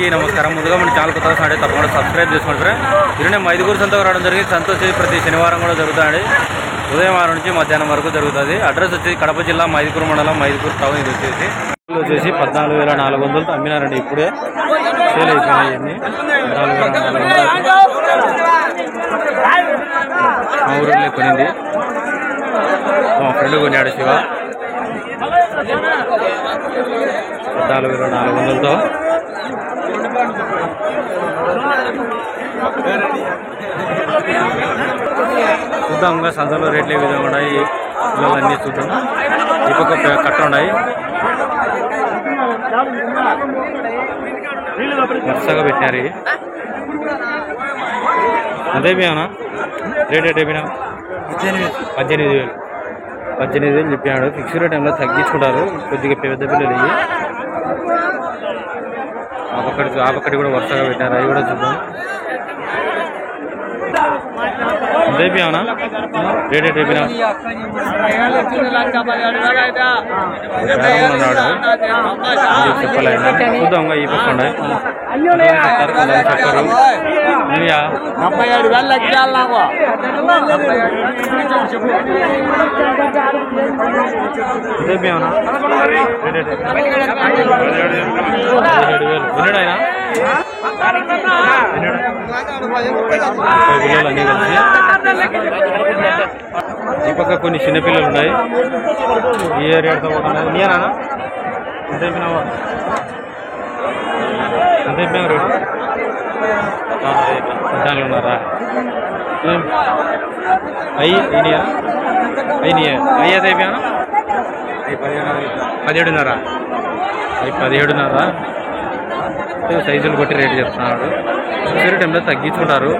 అందరికీ నమస్కారం. ముందుగా మన ఛానల్ కొత్తగా సండే తప్పకుండా సబ్స్క్రైబ్ చేసుకోండి ఫ్రెండ్. ఈరోజు మైదుకూరు సంతకు రావడం జరిగింది. సంత వచ్చి ప్రతి శనివారం కూడా జరుగుతుంది. ఉదయం 6 నుంచి మధ్యాహ్నం వరకు జరుగుతుంది. అడ్రస్ వచ్చి కడప జిల్లా మైదుకూరు మండలం మైదుకూరు టౌన్. ఇది వచ్చేసి 14,400 అమ్మినారండి. ఇప్పుడే సేల్ అయిపోయినాయి. 14,400 మా ఊరిలో కొనింది. మా ఫ్రెండ్ కొన్నాడు శివ. 14,400తో చూద్దాం. ఇంకా సంతలో రేట్లు ఏ విధంగా ఉన్నాయి పిల్లలన్నీ చూద్దాం. ఈ పక్క కట్ట ఉన్నాయి. వరుసగా పెట్టినారు. అంతేనా రేట్ అయిపోయినా 18,000 చెప్పినాడు. ఫిక్స్డ్ టైంలో తగ్గించుకుంటారు. కొద్దిగా పెద్ద పిల్లలు ఇవి. ఆ పక్కటి కూడా వరుసగా పెట్టినారు. అవి కూడా చూద్దాం. అంతేనా రేట్ అయిపోయినా చెప్పలేదు. చూద్దాం. ఈ పక్క ఉన్నాయి చెప్పారు. 77,000 లెక్కాలి నాకు. విన్నాడాయన పిల్లలు అన్నీ కలిసి. ఈ పక్క కొన్ని చిన్నపిల్లలు ఉన్నాయి. ఈ ఏరియాతో పోతున్నాయి. నీనా ఎంత అయిపోయినావా? ఎంత అయిపోయినా రేటు 14 ఉన్నారా? అయ్యి అయితే అయిపోయానా? 17,500. 17,500. సైజులు బట్టి రేటు చెప్తున్నాడు. ఫిక్స్డ్ టైంలో తగ్గించుకుంటారు.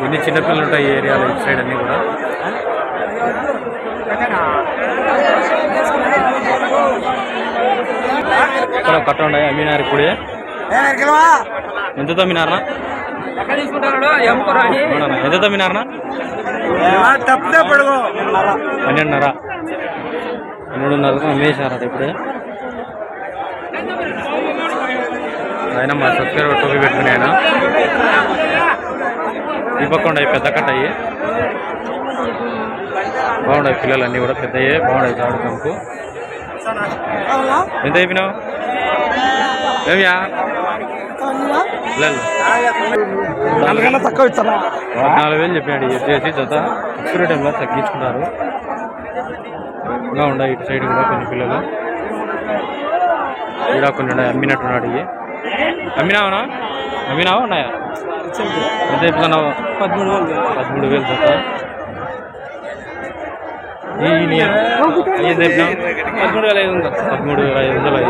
ఎన్ని చిన్నపిల్లలు ఉంటాయి ఈ ఏరియాలో, ఇటు సైడ్ అన్నీ కూడా. ఇక్కడ కట్ట ఉన్నాయి. అమ్మినారు ఇప్పుడే. ఎంత తమ్మినారనా? ఎంత తమ్మినారనా? 12,500 అమ్మేశారట ఇప్పుడే. ఆయన మా సబ్స్క్రైబర్ టోపీ పెట్టుకుని ఆయన. ఈ పక్క ఉన్నాయి పెద్ద కట్ట అయ్యి. బాగున్నాయి పిల్లలు అన్నీ కూడా పెద్దయ్యే బాగున్నాయి. చాడు కంపు. ఎంత అయిపోయినావు? ఏమియా 14,000 చెప్పినాడు. చేసి జత ఫిక్స్డ్ టైంలో తగ్గించుకుంటారు. ఇంకా ఉన్నాయి ఇటు సైడ్ కూడా కొన్ని పిల్లలు. ఇక్కడ కొన్ని ఉన్నాయి. అమ్మినట్టున్నాడు. ఇవి అమ్మినావా ఉన్నాయా? ఎంత చెప్తున్నావు? 13,000 జత. ఏం చెప్పినావు? 13,500. 13,500 అయ్యి. ఉన్నాయి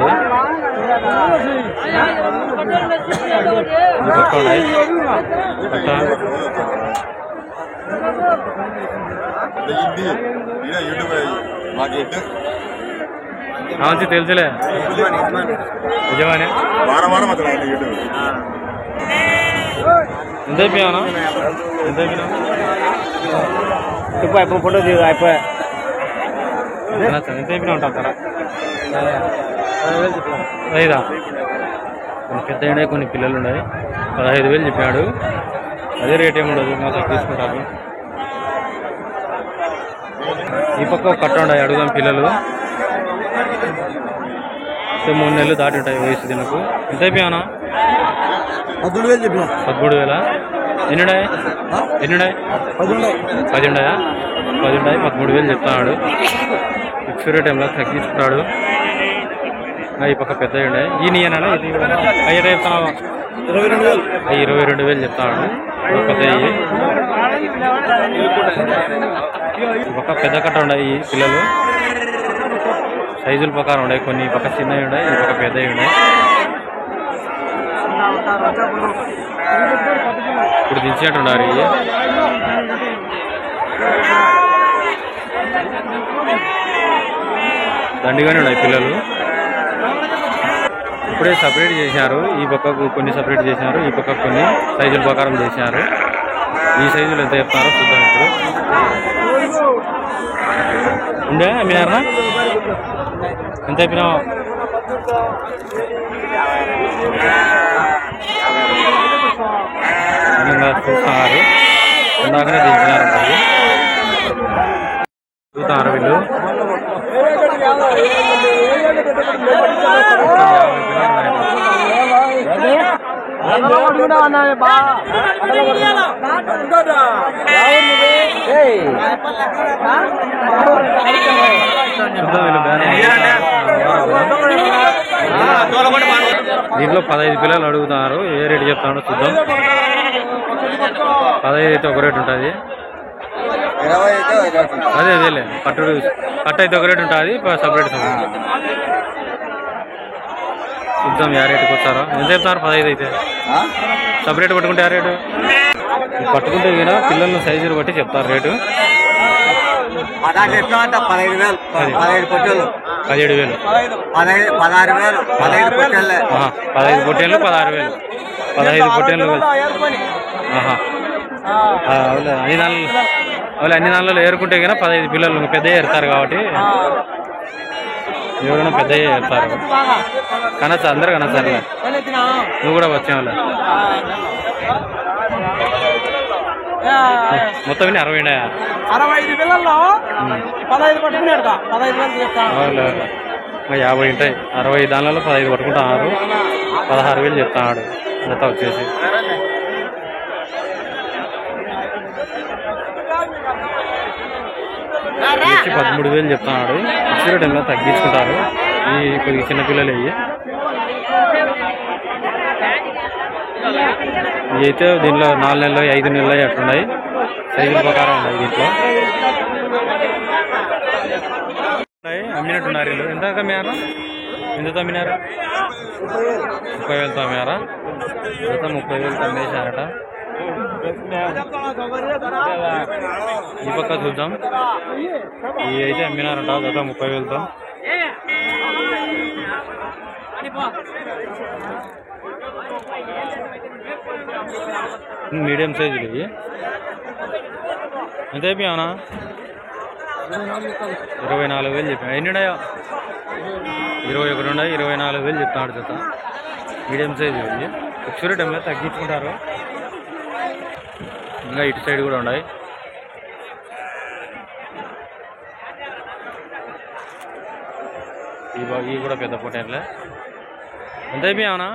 మంచి తెలుసులే. నిజమానే ఎంత అయిపోయానా? ఎంత అయిపోయినా? ఫోటో అయిపోయా. ఎంత అయిపోయినా ఉంటాం కదా. 5 కొన్ని పెద్ద ఉన్నాయి, కొన్ని పిల్లలు ఉన్నాయి. 15,000 చెప్పాడు. అదే రేట్ ఏముండదు, మాకు తీసుకుంటారు. ఈ పక్క కట్ట ఉన్నాయి. అడుగుదాం. పిల్లలు 3 నెలలు దాటి ఉంటాయి వయసు దీనికి. ఎంత అయిపోయానా? 13,000 చెప్పిన. 13,000. ఎన్నున్నాయి? 10 ఉన్నాయా? 13,000 చెప్తున్నాడు. ఫిక్స్డ్ టైంలో తగ్గించుకుంటాడు. ఈ పక్క పెద్దవి ఉన్నాయి. ఈ నీయనా? ఇది అయ్యే చెప్తున్నావా? 22,000 చెప్తాడు. పెద్దవి. ఈ పక్క పెద్ద కట్ట ఉన్నాయి. ఈ పిల్లలు సైజుల ప్రకారం ఉన్నాయి. కొన్ని పక్క చిన్నవి ఉన్నాయి, ఈ పక్క పెద్దవి ఉన్నాయి. ఇప్పుడు దించినట్టున్నారు. ఇవి దండిగానే ఉన్నాయి పిల్లలు. ఇప్పుడే సపరేట్ చేశారు. ఈ పక్కకు కొన్ని సపరేట్ చేశారు, ఈ పక్క కొన్ని సైజుల ప్రకారం చేశారు. ఈ సైజులు ఎంత చెప్తారో చూద్దాం. ఇప్పుడు ఉండే అమ్మినారా? ఎంత అయిపోయినావు? చూస్తున్నారు ఇందాకనే దించినారు ఉంటాయి చూస్తున్నారు వీళ్ళు 50 పిల్లలు ఉన్నాయి. దీంట్లో 15 పిల్లలు అడుగుతున్నారు. ఏ రేటు చెప్తాడో చూద్దాం. 15 అయితే ఒక రేటు ఉంటుంది. అదేలే కట్టు అయితే ఒక రేటు ఉంటుంది. సపరేట్ చూద్దాం ఏ రేటుకి వస్తారో. ఎంత చెప్తారు? 15 అయితే సపరేట్ పట్టుకుంటే ఆ రేటు పట్టుకుంటే కూడా పిల్లల సైజులు బట్టి చెప్తారు రేటు. 17,000 15 పొట్టేళ్ళు 17,000 16,000 15 పొట్టేళ్ళే 15 పొట్టేళ్ళు 16,000 15 పొట్టేళ్ళు. అన్ని దానిలో ఏరుకుంటే కన్నా 15 పిల్లలు పెద్ద ఏరుతారు కాబట్టి ఎవరైనా పెద్ద ఏరుతారు. కనొచ్చు అందరు కనొచ్చారు. నువ్వు కూడా వచ్చే వాళ్ళ మొత్తం 60 ఉన్నాయా? 65 పిల్లల్లో 15 పట్టుకున్నాడు. 50 ఉంటాయి. 60 దానిలో 15 పట్టుకుంటున్నారు. 16,000 చెప్తున్నాడు జత వచ్చేసి. వచ్చి 13,000 చెప్తున్నాడు. ఇచ్చిన టైంలో తగ్గించుకుంటారు. ఈ కొద్దిగా చిన్నపిల్లలు ఇవి అయితే దీంట్లో 4 నెలలు 5 నెలలు అట్లున్నాయి. సైజుల ప్రకారం ఉన్నాయి. దీంట్లో అమ్మినట్టున్నారు వీళ్ళు. ఎంత అమ్మారా? ఎంత అమ్మినారా? 30,000 అమ్మారా? జత 30,000 అమ్మేశారట. ఈ పక్క చూద్దాం. ఇవి అయితే అమ్మినారంట జత 30,000. మీడియం సైజు ఇవి ఎంత అయిపోయావునా? 24,000 చెప్పా. ఎన్ని ఉన్నాయో? 21 ఉన్నాయి. 24,000 చెప్తాడు జత. మీడియం సైజు ఇవి. ఎక్స్పైరీ టైంలో తగ్గించుకుంటారు. ఇంకా ఇటు సైడ్ కూడా ఉన్నాయి. ఇవి కూడా పెద్ద పొట్టేళ్ళే. ఎంత అయిపోయావునా?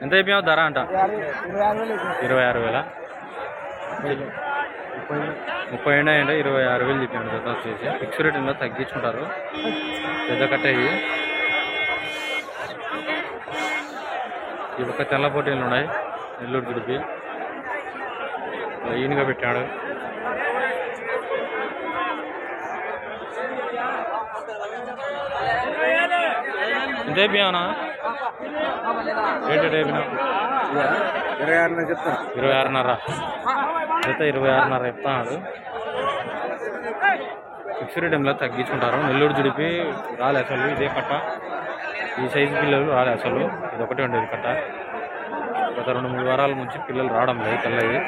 ఎంత అయిపోయావు ధర అంట? 26,000. 30 అంటే 26,000 చెప్పాను జత వచ్చేసి. ఫిక్స్ రేట్ ఉందో తగ్గించుకుంటారు. పెద్ద కట్ట ఇవి. ఈ పక్క తెల్ల పొట్టేళ్ళు ఉన్నాయి. నెల్లూరు దుడిపి లైన్గా పెట్టాడు. ఎంత అయిపోయావునా? రేట్ అయిపోయినా 26 చెప్తాను. 26.5 జత 26.5 చెప్తాడు. ఫిక్స్డ్ టైంలో తగ్గించుకుంటారు. నెల్లూరు దుడిపి రాలే అసలు. ఇదే కట్ట. ఈ సైజు పిల్లలు రాలే అసలు. ఇది ఒకటే ఉండేది కట్ట. గత 2-3 వారాల నుంచి పిల్లలు రావడం లేదు తెల్లవి.